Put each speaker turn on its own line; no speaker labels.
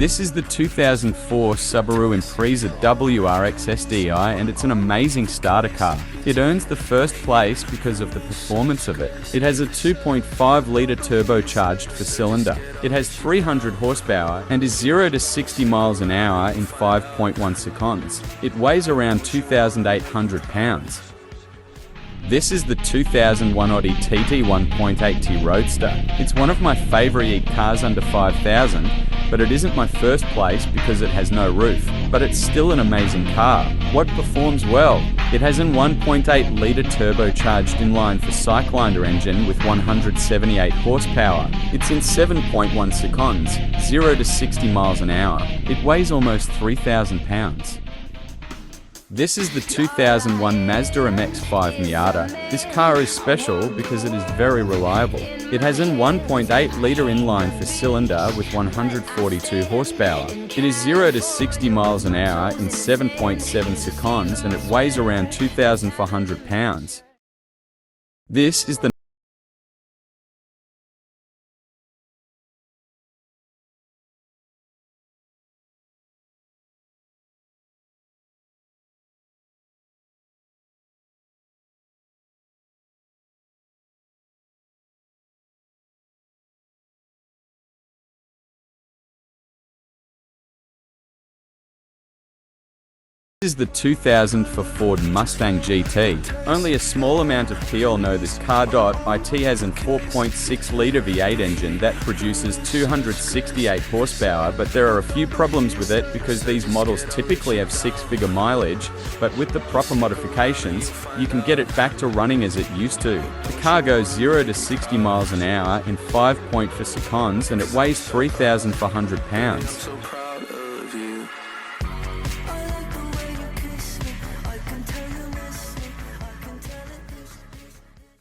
This is the 2004 Subaru Impreza WRX SDI, and it's an amazing starter car. It earns the first place because of the performance of it. It has a 2.5-litre turbocharged four-cylinder. It has 300 horsepower and is 0 to 60 miles an hour in 5.1 seconds. It weighs around 2,800 pounds. This is the 2001 Audi TT 1.8T Roadster. It's one of my favourite cars under 5,000, but it isn't my first place because it has no roof. But it's still an amazing car. What performs well? It has an 1.8-litre turbocharged inline-four cylinder engine with 178 horsepower. It's in 7.1 seconds, 0 to 60 miles an hour. It weighs almost 3,000 pounds. This is the 2001 Mazda MX-5 Miata. This car is special because it is very reliable. It has an 1.8-litre inline-four cylinder with 142 horsepower. It is 0 to 60 miles an hour in 7.7 seconds, and it weighs around 2,400 pounds. This is the This is the 2004 Ford Mustang GT. Only a small amount of people know this car. It has a 4.6-litre V8 engine that produces 268 horsepower, but there are a few problems with it because these models typically have six-figure mileage, but with the proper modifications, you can get it back to running as it used to. The car goes 0 to 60 miles an hour in 5.4 seconds, and it weighs 3,400 pounds.